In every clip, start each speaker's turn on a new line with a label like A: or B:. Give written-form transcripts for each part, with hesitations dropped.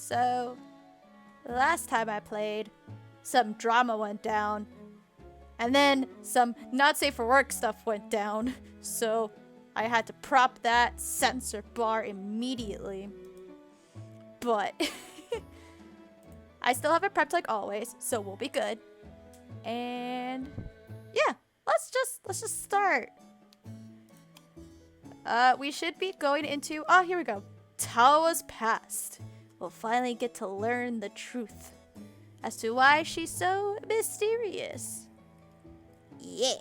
A: So, last time I played, some drama went down. And then some not safe for work stuff went down. So, I had to prop that censor bar immediately. But I still have it prepped like always, so we'll be good. And yeah, let's just start. We should be going into, oh, here we go. Taohua's past. We'll finally get to learn the truth as to why she's so mysterious. Yeah.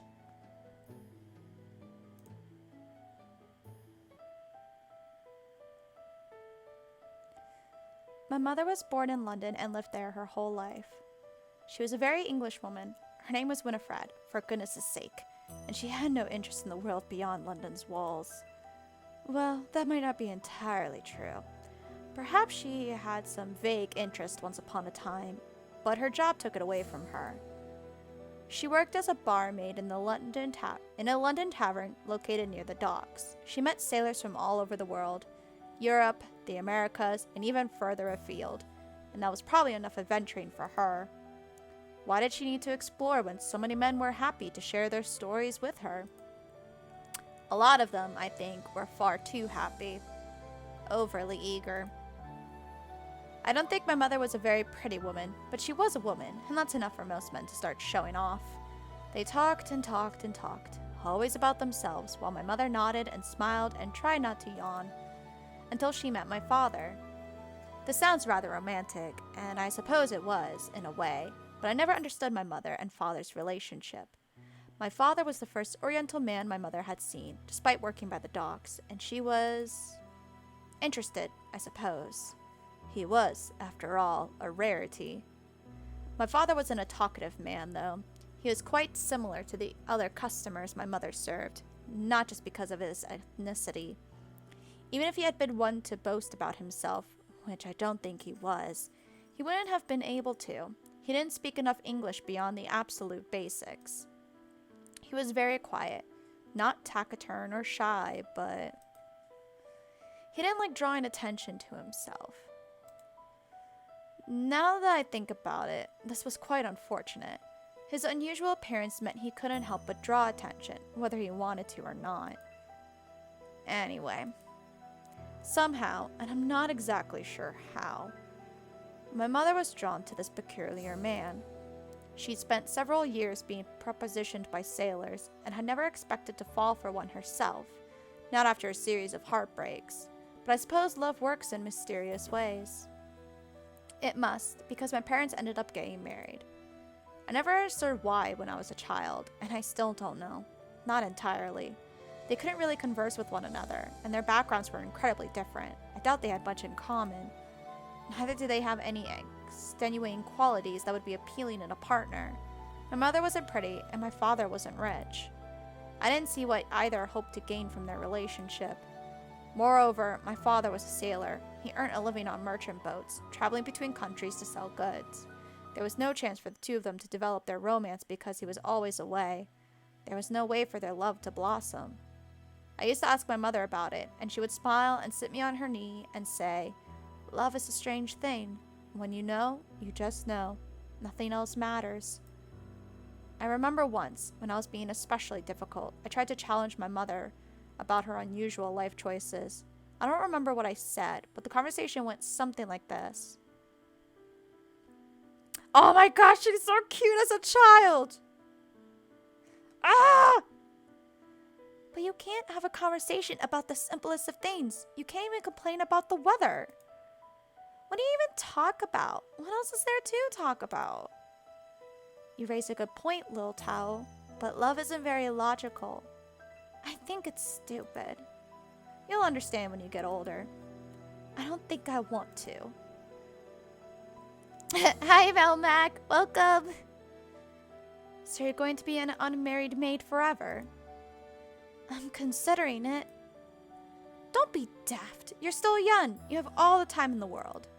A: My mother was born in London and lived there her whole life. She was a very English woman. Her name was Winifred, for goodness' sake, and she had no interest in the world beyond London's walls. Well, that might not be entirely true. Perhaps she had some vague interest once upon a time, but her job took it away from her. She worked as a barmaid in a London tavern located near the docks. She met sailors from all over the world, Europe, the Americas, and even further afield, and that was probably enough adventuring for her. Why did she need to explore when so many men were happy to share their stories with her? A lot of them, I think, were far too happy, overly eager. I don't think my mother was a very pretty woman, but she was a woman, and that's enough for most men to start showing off. They talked and talked and talked, always about themselves, while my mother nodded and smiled and tried not to yawn, until she met my father. This sounds rather romantic, and I suppose it was, in a way, but I never understood my mother and father's relationship. My father was the first Oriental man my mother had seen, despite working by the docks, and she was interested, I suppose. He was, after all, a rarity. My father wasn't a talkative man, though. He was quite similar to the other customers my mother served, not just because of his ethnicity. Even if he had been one to boast about himself, which I don't think he was, he wouldn't have been able to. He didn't speak enough English beyond the absolute basics. He was very quiet, not taciturn or shy, but he didn't like drawing attention to himself. Now that I think about it, this was quite unfortunate. His unusual appearance meant he couldn't help but draw attention, whether he wanted to or not. Anyway, somehow, and I'm not exactly sure how, my mother was drawn to this peculiar man. She'd spent several years being propositioned by sailors and had never expected to fall for one herself, not after a series of heartbreaks. But I suppose love works in mysterious ways. It must, because my parents ended up getting married. I never understood why when I was a child, and I still don't know. Not entirely. They couldn't really converse with one another, and their backgrounds were incredibly different. I doubt they had much in common. Neither did they have any extenuating qualities that would be appealing in a partner. My mother wasn't pretty, and my father wasn't rich. I didn't see what either hoped to gain from their relationship. Moreover, my father was a sailor. He earned a living on merchant boats, traveling between countries to sell goods. There was no chance for the two of them to develop their romance because he was always away. There was no way for their love to blossom. I used to ask my mother about it, and she would smile and sit me on her knee and say, "Love is a strange thing. When you know, you just know. Nothing else matters." I remember once, when I was being especially difficult, I tried to challenge my mother about her unusual life choices. I don't remember what I said, but the conversation went something like this. "Oh my gosh, she's so cute as a child!" "Ah!" "But you can't have a conversation about the simplest of things. You can't even complain about the weather." "What do you even talk about? What else is there to talk about?" "You raise a good point, Lil Tao, but love isn't very logical. I think it's stupid. You'll understand when you get older." "I don't think I want to." "Hi, Velmac. Welcome." "So you're going to be an unmarried maid forever?" "I'm considering it." "Don't be daft. You're still young. You have all the time in the world."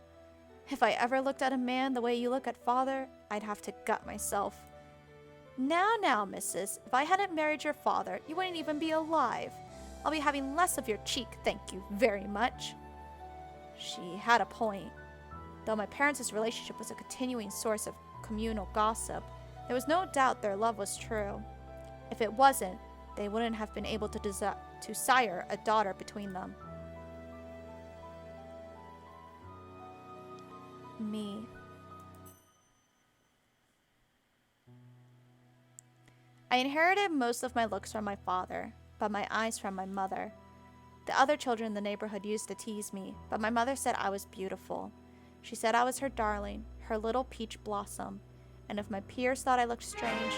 A: "If I ever looked at a man the way you look at father, I'd have to gut myself." Now, missus, if I hadn't married your father, you wouldn't even be alive. I'll be having less of your cheek, thank you very much." She had a point. Though my parents' relationship was a continuing source of communal gossip, there was no doubt their love was true. If it wasn't, they wouldn't have been able to sire a daughter between them. Me. I inherited most of my looks from my father, but my eyes from my mother. The other children in the neighborhood used to tease me, but my mother said I was beautiful. She said I was her darling, her little peach blossom, and if my peers thought I looked strange...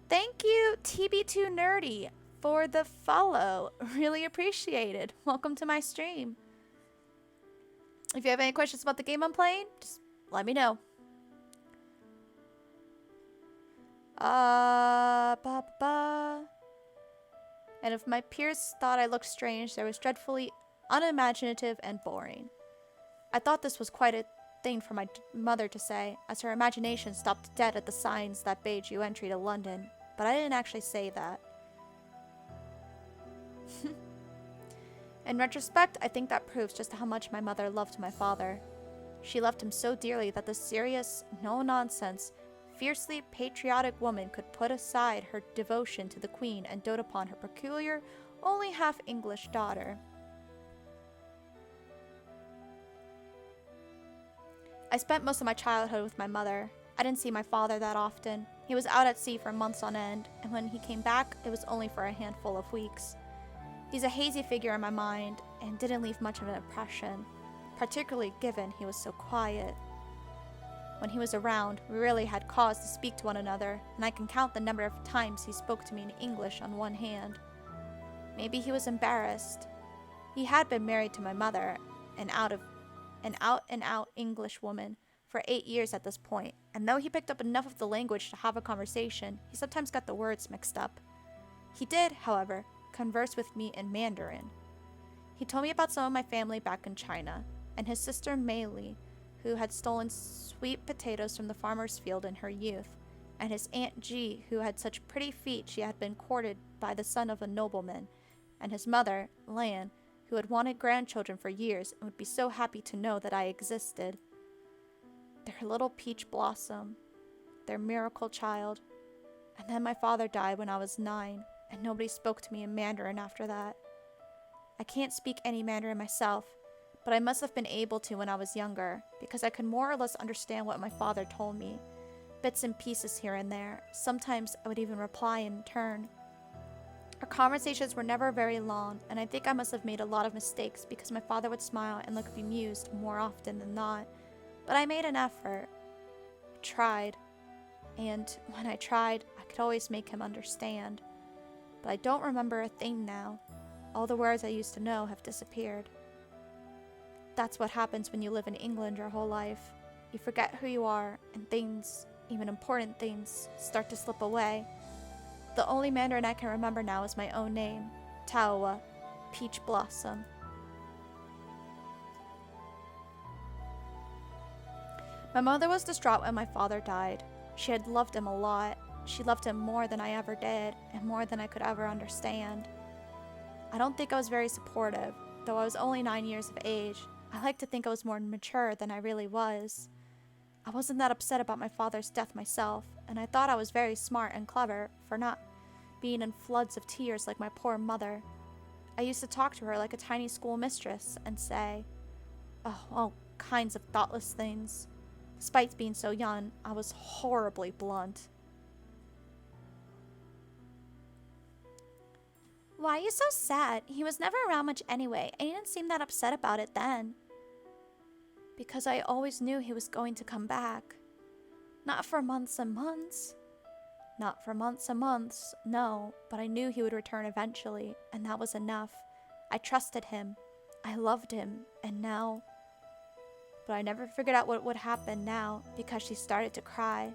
A: Thank you, TB2Nerdy, for the follow. Really appreciated. Welcome to my stream. If you have any questions about the game I'm playing, just let me know. And if my peers thought I looked strange, they was dreadfully unimaginative and boring. I thought this was quite a thing for my mother to say, as her imagination stopped dead at the signs that bade you entry to London, but I didn't actually say that. In retrospect, I think that proves just how much my mother loved my father. She loved him so dearly that the serious, no-nonsense, fiercely patriotic woman could put aside her devotion to the Queen and dote upon her peculiar, only half-English daughter. I spent most of my childhood with my mother. I didn't see my father that often. He was out at sea for months on end, and when he came back, it was only for a handful of weeks. He's a hazy figure in my mind, and didn't leave much of an impression, particularly given he was so quiet. When he was around, we really had cause to speak to one another, and I can count the number of times he spoke to me in English on one hand. Maybe he was embarrassed. He had been married to my mother, an out-and-out English woman, for 8 years at this point, and though he picked up enough of the language to have a conversation, he sometimes got the words mixed up. He did, however, converse with me in Mandarin. He told me about some of my family back in China, and his sister Mei Li, who had stolen sweet potatoes from the farmer's field in her youth, and his Aunt Ji, who had such pretty feet she had been courted by the son of a nobleman, and his mother, Lan, who had wanted grandchildren for years and would be so happy to know that I existed. Their little peach blossom, their miracle child. And then my father died when I was 9, and nobody spoke to me in Mandarin after that. I can't speak any Mandarin myself, but I must have been able to when I was younger, because I could more or less understand what my father told me. Bits and pieces here and there. Sometimes I would even reply in turn. Our conversations were never very long, and I think I must have made a lot of mistakes because my father would smile and look bemused more often than not. But I made an effort. I tried. And when I tried, I could always make him understand. But I don't remember a thing now. All the words I used to know have disappeared. That's what happens when you live in England your whole life. You forget who you are, and things, even important things, start to slip away. The only Mandarin I can remember now is my own name, Taohua, Peach Blossom. My mother was distraught when my father died. She had loved him a lot. She loved him more than I ever did, and more than I could ever understand. I don't think I was very supportive, though I was only 9 years of age. I like to think I was more mature than I really was. I wasn't that upset about my father's death myself, and I thought I was very smart and clever for not being in floods of tears like my poor mother. I used to talk to her like a tiny school mistress and say, all kinds of thoughtless things. Despite being so young, I was horribly blunt. Why are you so sad? He was never around much anyway, and he didn't seem that upset about it then. Because I always knew he was going to come back. Not for months and months. Not for months and months, no, but I knew he would return eventually, and that was enough. I trusted him. I loved him, and now... But I never figured out what would happen now, because she started to cry.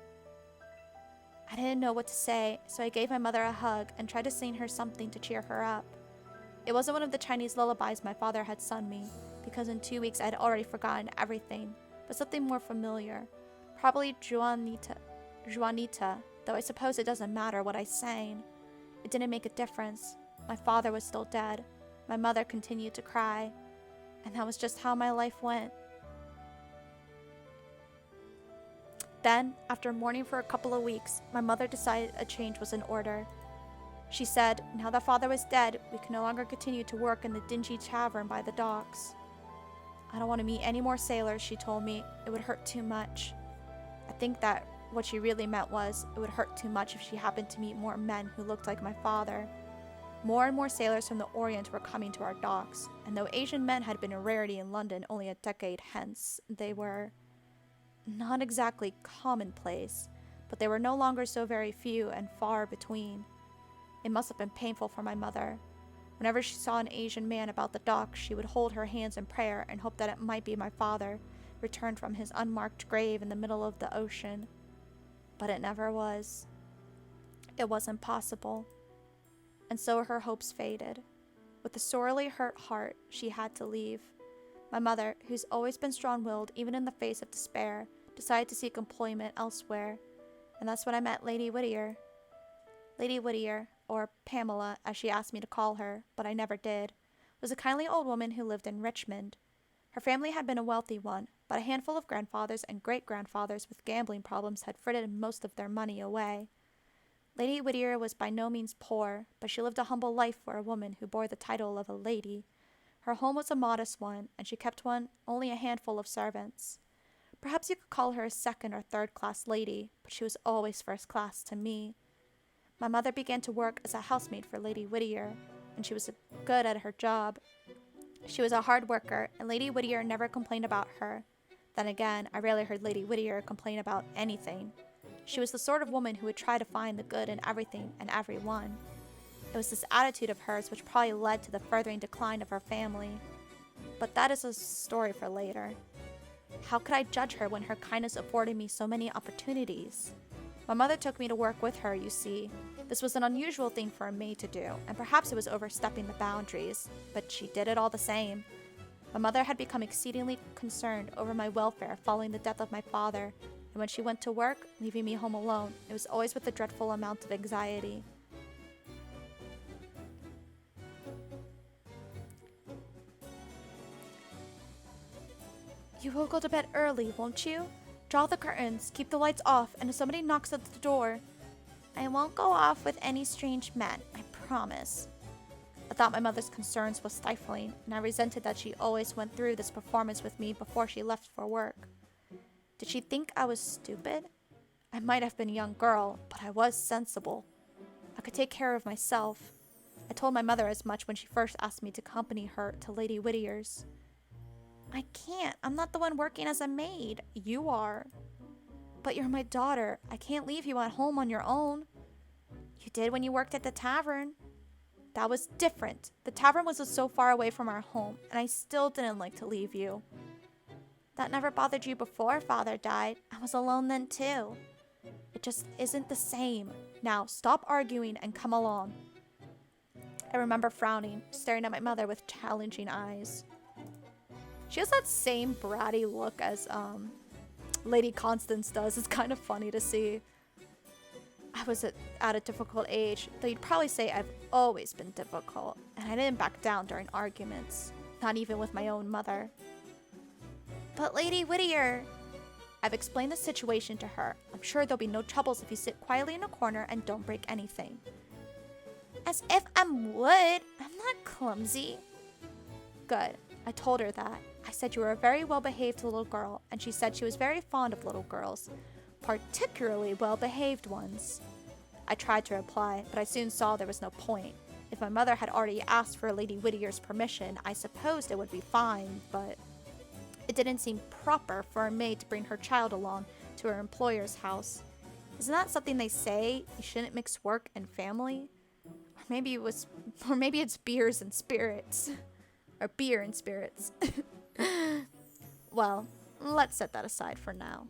A: I didn't know what to say, so I gave my mother a hug and tried to sing her something to cheer her up. It wasn't one of the Chinese lullabies my father had sung me, because in 2 weeks I had already forgotten everything, but something more familiar. Probably Juanita, though I suppose it doesn't matter what I sang. It didn't make a difference. My father was still dead. My mother continued to cry. And that was just how my life went. Then, after mourning for a couple of weeks, my mother decided a change was in order. She said, now that father was dead, we could no longer continue to work in the dingy tavern by the docks. I don't want to meet any more sailors, she told me. It would hurt too much. I think that what she really meant was it would hurt too much if she happened to meet more men who looked like my father. More and more sailors from the Orient were coming to our docks, and though Asian men had been a rarity in London only a decade hence, they were not exactly commonplace, but they were no longer so very few and far between. It must have been painful for my mother. Whenever she saw an Asian man about the dock, she would hold her hands in prayer and hope that it might be my father, returned from his unmarked grave in the middle of the ocean. But it never was. It wasn't possible. And so her hopes faded. With a sorely hurt heart, she had to leave. My mother, who's always been strong-willed even in the face of despair, decided to seek employment elsewhere. And that's when I met Lady Whittier. Lady Whittier, or Pamela as she asked me to call her, but I never did, was a kindly old woman who lived in Richmond. Her family had been a wealthy one, but a handful of grandfathers and great-grandfathers with gambling problems had frittered most of their money away. Lady Whittier was by no means poor, but she lived a humble life for a woman who bore the title of a lady. Her home was a modest one, and she kept only a handful of servants. Perhaps you could call her a second or third-class lady, but she was always first-class to me. My mother began to work as a housemaid for Lady Whittier, and she was good at her job. She was a hard worker, and Lady Whittier never complained about her. Then again, I rarely heard Lady Whittier complain about anything. She was the sort of woman who would try to find the good in everything and everyone. It was this attitude of hers which probably led to the furthering decline of her family. But that is a story for later. How could I judge her when her kindness afforded me so many opportunities? My mother took me to work with her, you see. This was an unusual thing for a maid to do, and perhaps it was overstepping the boundaries, but she did it all the same. My mother had become exceedingly concerned over my welfare following the death of my father, and when she went to work, leaving me home alone, it was always with a dreadful amount of anxiety. You will go to bed early, won't you? Draw the curtains, keep the lights off, and if somebody knocks at the door, I won't go off with any strange men, I promise. I thought my mother's concerns was stifling, and I resented that she always went through this performance with me before she left for work. Did she think I was stupid? I might have been a young girl, but I was sensible. I could take care of myself. I told my mother as much when she first asked me to accompany her to Lady Whittier's. I can't. I'm not the one working as a maid. You are. But you're my daughter. I can't leave you at home on your own. You did when you worked at the tavern. That was different. The tavern was so far away from our home, and I still didn't like to leave you. That never bothered you before Father died. I was alone then too. It just isn't the same. Now, stop arguing and come along. I remember frowning, staring at my mother with challenging eyes. She has that same bratty look as Lady Constance does. It's kind of funny to see. I was at a difficult age, though you'd probably say I've always been difficult, and I didn't back down during arguments, not even with my own mother. But Lady Whittier, I've explained the situation to her. I'm sure there'll be no troubles if you sit quietly in a corner and don't break anything. As if I'm wood. I'm not clumsy. Good. I told her that. I said you were a very well-behaved little girl, and she said she was very fond of little girls, particularly well-behaved ones. I tried to reply, but I soon saw there was no point. If my mother had already asked for Lady Whittier's permission, I supposed it would be fine, but it didn't seem proper for a maid to bring her child along to her employer's house. Isn't that something they say? You shouldn't mix work and family? Or maybe it's beers and spirits. Or beer and spirits. Well, let's set that aside for now.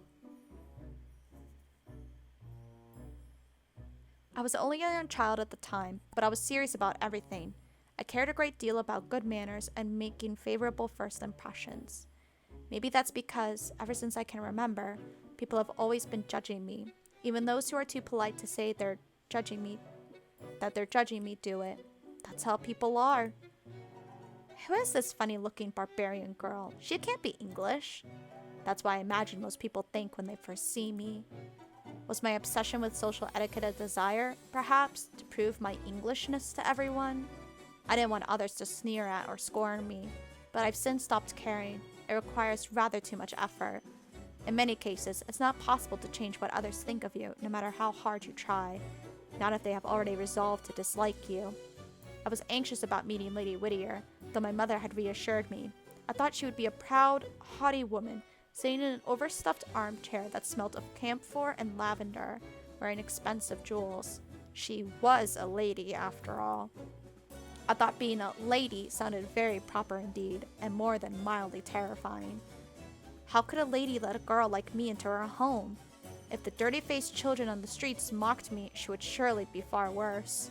A: I was only a young child at the time, but I was serious about everything. I cared a great deal about good manners and making favorable first impressions. Maybe that's because, ever since I can remember, people have always been judging me. Even those who are too polite to say they're judging me do it. That's how people are. Who is this funny-looking barbarian girl? She can't be English. That's why I imagine most people think when they first see me. Was my obsession with social etiquette a desire, perhaps, to prove my Englishness to everyone? I didn't want others to sneer at or scorn me, but I've since stopped caring. It requires rather too much effort. In many cases, it's not possible to change what others think of you, no matter how hard you try, not if they have already resolved to dislike you. I was anxious about meeting Lady Whittier, though my mother had reassured me. I thought she would be a proud, haughty woman, sitting in an overstuffed armchair that smelt of camphor and lavender, wearing expensive jewels. She was a lady, after all. I thought being a lady sounded very proper indeed, and more than mildly terrifying. How could a lady let a girl like me into her home? If the dirty-faced children on the streets mocked me, she would surely be far worse.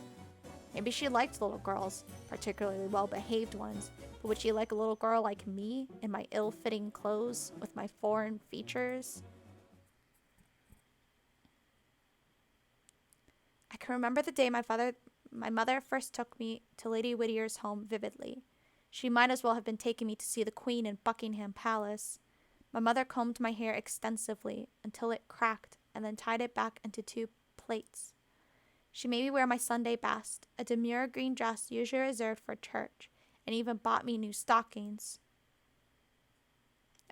A: Maybe she liked little girls, particularly well-behaved ones, but would she like a little girl like me, in my ill-fitting clothes, with my foreign features? I can remember the day my mother first took me to Lady Whittier's home vividly. She might as well have been taking me to see the Queen in Buckingham Palace. My mother combed my hair extensively until it cracked and then tied it back into 2 plaits. She made me wear my Sunday best, a demure green dress usually reserved for church, and even bought me new stockings.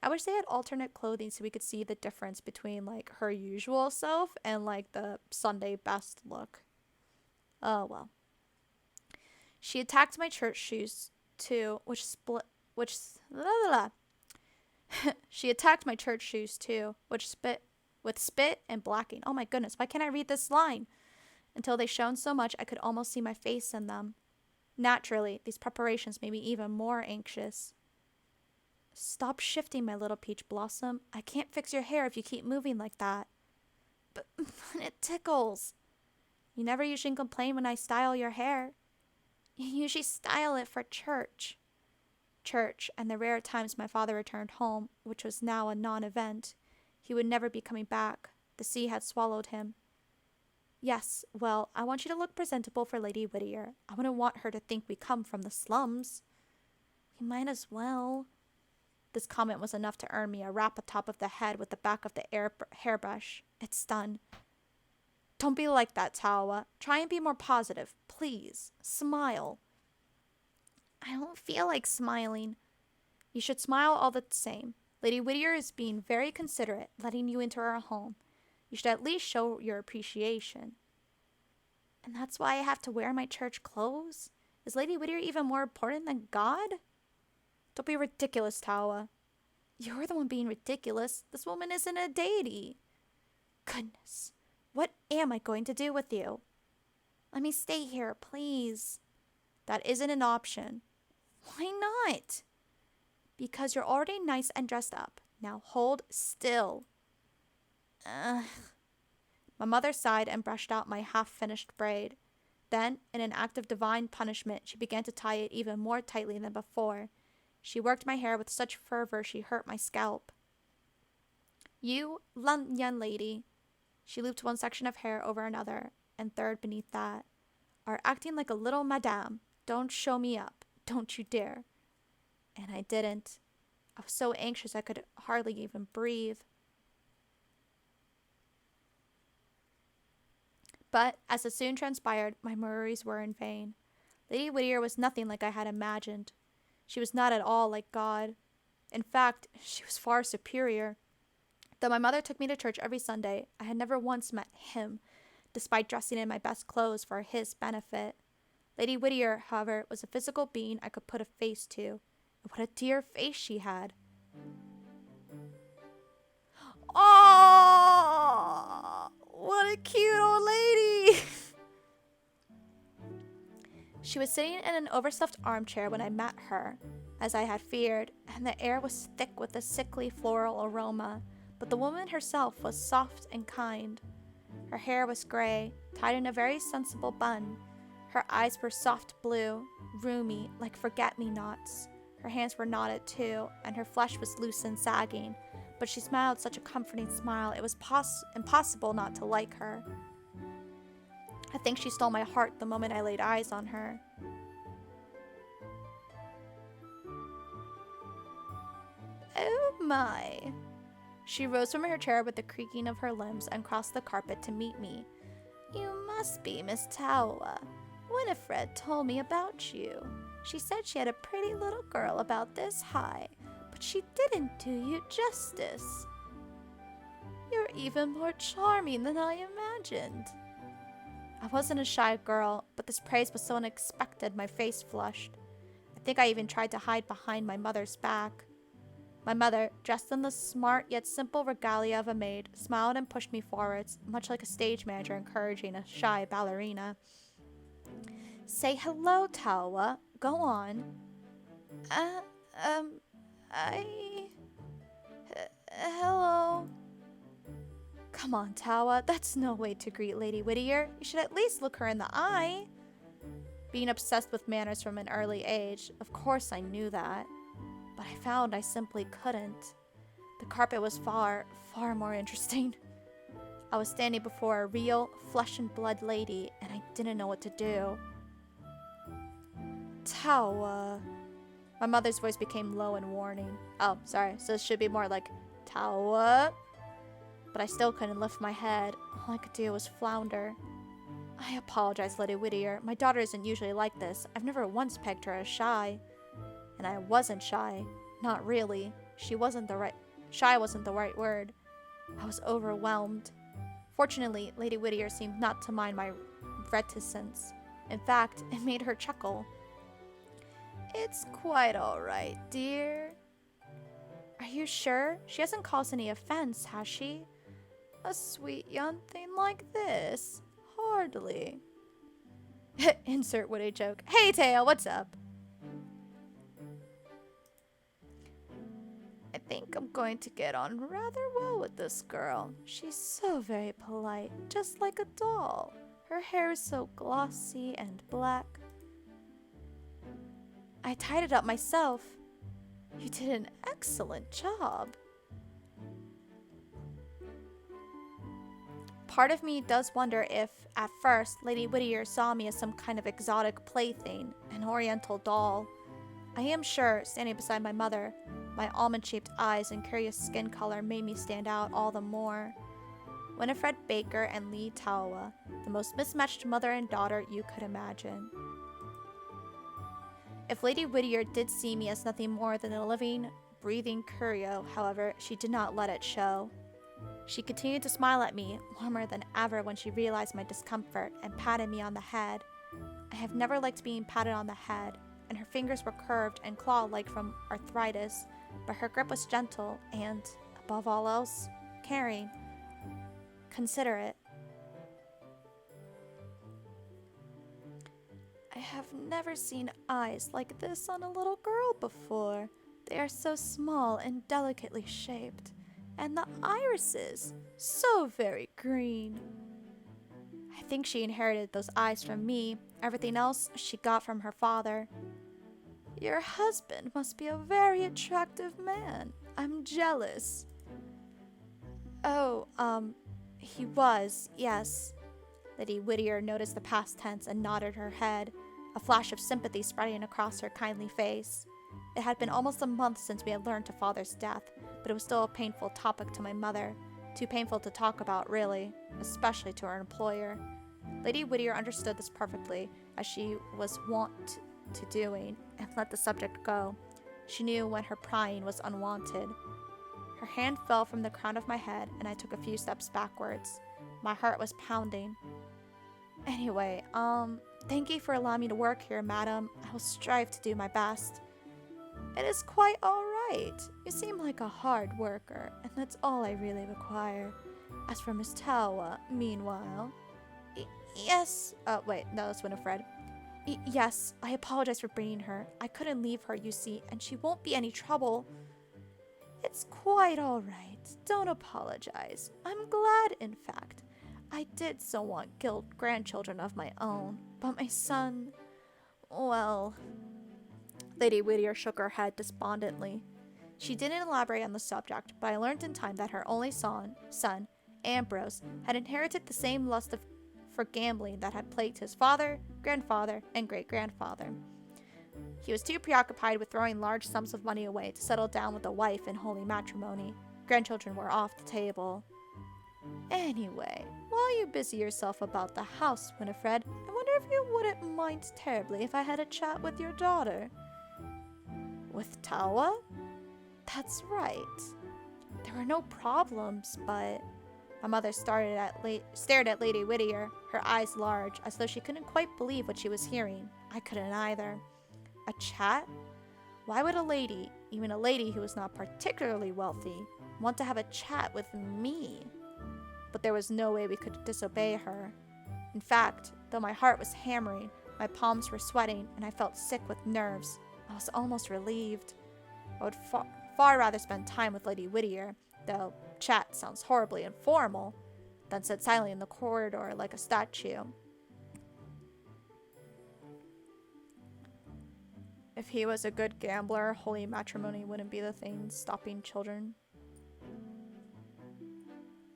A: I wish they had alternate clothing so we could see the difference between, like, her usual self and, like, the Sunday best look. Oh, well. She attacked my church shoes, too, She attacked my church shoes, too, with spit and blacking. Oh my goodness, why can't I read this line? Until they shone so much I could almost see my face in them. Naturally, these preparations made me even more anxious. Stop shifting, my little peach blossom. I can't fix your hair if you keep moving like that. But it tickles. You never usually complain when I style your hair. You usually style it for church. Church, and the rare times my father returned home, which was now a non-event. He would never be coming back. The sea had swallowed him. Yes, well, I want you to look presentable for Lady Whittier. I wouldn't want her to think we come from the slums. We might as well. This comment was enough to earn me a rap atop of the head with the back of the hairbrush. It's done. Don't be like that, Taohua. Try and be more positive. Please. Smile. I don't feel like smiling. You should smile all the same. Lady Whittier is being very considerate, letting you into her home. You should at least show your appreciation. And that's why I have to wear my church clothes? Is Lady Whittier even more important than God? Don't be ridiculous, Taohua. You're the one being ridiculous. This woman isn't a deity. Goodness. What am I going to do with you? Let me stay here, please. That isn't an option. Why not? Because you're already nice and dressed up. Now hold still. Ugh. My mother sighed and brushed out my half-finished braid. Then, in an act of divine punishment, she began to tie it even more tightly than before. She worked my hair with such fervor she hurt my scalp. You, young lady, she looped one section of hair over another, and third beneath that, are acting like a little madame. Don't show me up. Don't you dare. And I didn't. I was so anxious I could hardly even breathe. But, as it soon transpired, my worries were in vain. Lady Whittier was nothing like I had imagined. She was not at all like God. In fact, she was far superior. Though my mother took me to church every Sunday, I had never once met him, despite dressing in my best clothes for his benefit. Lady Whittier, however, was a physical being I could put a face to. And what a dear face she had. Oh, what a cute old lady! She was sitting in an overstuffed armchair when I met her, as I had feared, and the air was thick with a sickly floral aroma, but the woman herself was soft and kind. Her hair was gray, tied in a very sensible bun. Her eyes were soft blue, roomy, like forget-me-nots. Her hands were knotted too, and her flesh was loose and sagging, but she smiled such a comforting smile it was impossible not to like her. I think she stole my heart the moment I laid eyes on her. My. She rose from her chair with the creaking of her limbs and crossed the carpet to meet me. You must be Miss Taohua. Winifred told me about you. She said she had a pretty little girl about this high, but she didn't do you justice. You're even more charming than I imagined. I wasn't a shy girl, but this praise was so unexpected my face flushed. I think I even tried to hide behind my mother's back. My mother, dressed in the smart yet simple regalia of a maid, smiled and pushed me forwards, much like a stage manager encouraging a shy ballerina. Say hello, Taohua. Go on. Hello. Come on, Taohua. That's no way to greet Lady Whittier. You should at least look her in the eye. Being obsessed with manners from an early age, of course I knew that. But I found I simply couldn't. The carpet was far, far more interesting. I was standing before a real, flesh and blood lady, and I didn't know what to do. Taohua. My mother's voice became low and warning. Oh, sorry, so this should be more like Taohua. But I still couldn't lift my head. All I could do was flounder. I apologize, Lady Whittier. My daughter isn't usually like this. I've never once pegged her as shy. And I wasn't shy. Not really. Shy wasn't the right word. I was overwhelmed. Fortunately, Lady Whittier seemed not to mind my reticence. In fact, it made her chuckle. It's quite all right, dear. Are you sure? She hasn't caused any offense, has she? A sweet young thing like this? Hardly. Insert witty joke. Hey, Tail, what's up? I think I'm going to get on rather well with this girl. She's so very polite, just like a doll. Her hair is so glossy and black. I tied it up myself. You did an excellent job. Part of me does wonder if, at first, Lady Whittier saw me as some kind of exotic plaything, an oriental doll. I am sure, standing beside my mother, my almond-shaped eyes and curious skin color made me stand out all the more. Winifred Baker and Lee Taohua, the most mismatched mother and daughter you could imagine. If Lady Whittier did see me as nothing more than a living, breathing curio, however, she did not let it show. She continued to smile at me, warmer than ever when she realized my discomfort, and patted me on the head. I have never liked being patted on the head, and her fingers were curved and claw-like from arthritis, but her grip was gentle and, above all else, caring. Considerate. I have never seen eyes like this on a little girl before. They are so small and delicately shaped. And the irises, so very green. I think she inherited those eyes from me. Everything else she got from her father. Your husband must be a very attractive man. I'm jealous. Oh, he was, yes. Lady Whittier noticed the past tense and nodded her head, a flash of sympathy spreading across her kindly face. It had been almost a month since we had learned of father's death, but it was still a painful topic to my mother. Too painful to talk about, really, especially to her employer. Lady Whittier understood this perfectly, as she was wont to doing, and let the subject go. She knew when her prying was unwanted. Her hand fell from the crown of my head, and I took a few steps backwards. My heart was pounding. Anyway, thank you for allowing me to work here, madam. I will strive to do my best. It is quite all right. You seem like a hard worker, and that's all I really require. As for Miss Taohua, meanwhile... Yes... wait, no, that's Winifred. Yes, I apologize for bringing her. I couldn't leave her, you see, and she won't be any trouble. It's quite all right. Don't apologize. I'm glad, in fact. I did so want grandchildren of my own, but my son... Well... Lady Whittier shook her head despondently. She didn't elaborate on the subject, but I learned in time that her only son, Ambrose, had inherited the same lust for gambling that had plagued his father, grandfather, and great-grandfather. He was too preoccupied with throwing large sums of money away to settle down with a wife in holy matrimony. Grandchildren were off the table. Anyway, while you busy yourself about the house, Winifred, I wonder if you wouldn't mind terribly if I had a chat with your daughter. With Taohua? That's right. There were no problems, but... My mother stared at Lady Whittier, her eyes large, as though she couldn't quite believe what she was hearing. I couldn't either. A chat? Why would a lady, even a lady who was not particularly wealthy, want to have a chat with me? But there was no way we could disobey her. In fact, though my heart was hammering, my palms were sweating, and I felt sick with nerves, I was almost relieved. I would far rather spend time with Lady Whittier, though chat sounds horribly informal, than sit silently in the corridor like a statue. If he was a good gambler, holy matrimony wouldn't be the thing stopping children.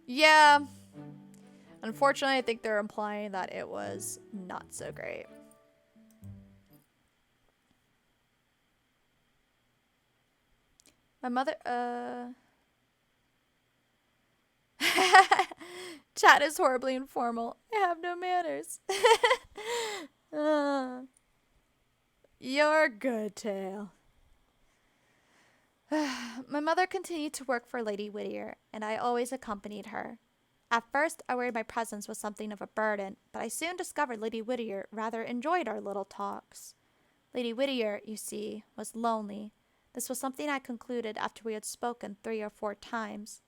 A: Yeah. Unfortunately, I think they're implying that it was not so great. My mother, Chat is horribly informal. I have no manners. You're good, Tail. My mother continued to work for Lady Whittier, and I always accompanied her. At first, I worried my presence was something of a burden, but I soon discovered Lady Whittier rather enjoyed our little talks. Lady Whittier, you see, was lonely. This was something I concluded after we had spoken 3 or 4 times.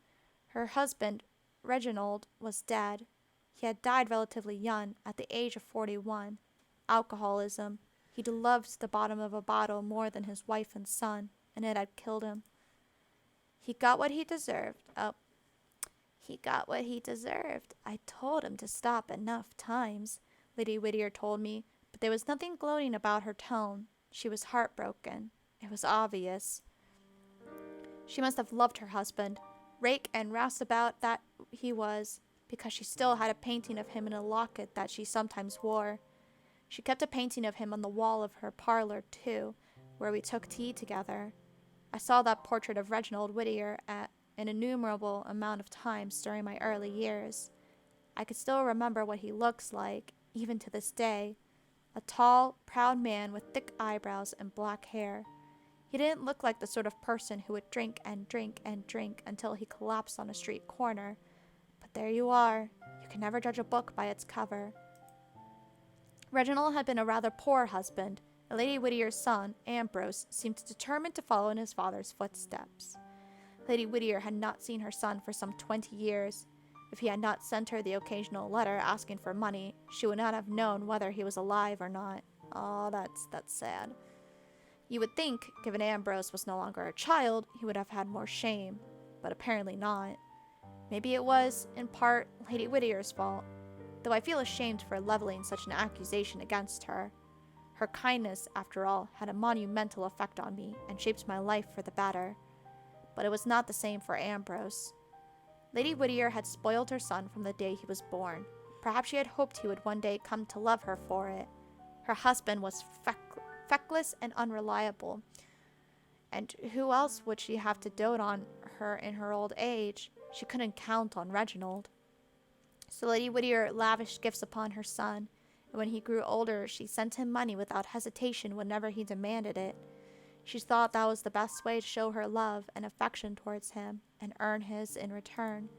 A: Her husband, Reginald, was dead. He had died relatively young, at the age of 41. Alcoholism. He'd loved the bottom of a bottle more than his wife and son, and it had killed him. He got what he deserved. He got what he deserved. I told him to stop enough times, Lady Whittier told me, but there was nothing gloating about her tone. She was heartbroken. It was obvious. She must have loved her husband, rake and rouseabout that he was, because she still had a painting of him in a locket that she sometimes wore. She kept a painting of him on the wall of her parlor, too, where we took tea together. I saw that portrait of Reginald Whittier an innumerable amount of times during my early years. I could still remember what he looks like, even to this day. A tall, proud man with thick eyebrows and black hair. He didn't look like the sort of person who would drink and drink and drink until he collapsed on a street corner. But there you are. You can never judge a book by its cover. Reginald had been a rather poor husband, and Lady Whittier's son, Ambrose, seemed determined to follow in his father's footsteps. Lady Whittier had not seen her son for some 20 years. If he had not sent her the occasional letter asking for money, she would not have known whether he was alive or not. Oh, that's sad. You would think, given Ambrose was no longer a child, he would have had more shame, but apparently not. Maybe it was, in part, Lady Whittier's fault, though I feel ashamed for leveling such an accusation against her. Her kindness, after all, had a monumental effect on me and shaped my life for the better. But it was not the same for Ambrose. Lady Whittier had spoiled her son from the day he was born. Perhaps she had hoped he would one day come to love her for it. Her husband was feckless and unreliable. And who else would she have to dote on her in her old age? She couldn't count on Reginald. So Lady Whittier lavished gifts upon her son, and when he grew older, she sent him money without hesitation whenever he demanded it. She thought that was the best way to show her love and affection towards him and earn his in return.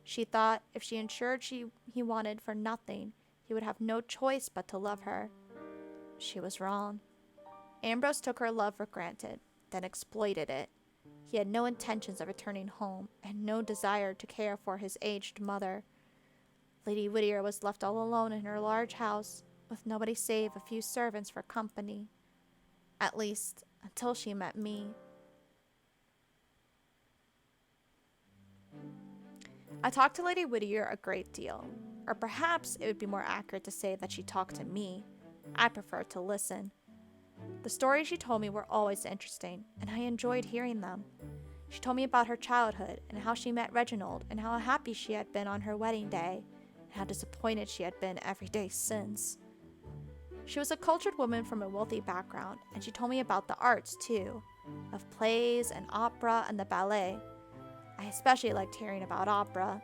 A: She thought if she ensured he wanted for nothing, he would have no choice but to love her. She was wrong. Ambrose took her love for granted, then exploited it. He had no intentions of returning home, and no desire to care for his aged mother. Lady Whittier was left all alone in her large house, with nobody save a few servants for company. At least, until she met me. I talked to Lady Whittier a great deal, or perhaps it would be more accurate to say that she talked to me. I preferred to listen. The stories she told me were always interesting, and I enjoyed hearing them. She told me about her childhood, and how she met Reginald, and how happy she had been on her wedding day, and how disappointed she had been every day since. She was a cultured woman from a wealthy background, and she told me about the arts too, of plays and opera and the ballet. I especially liked hearing about opera.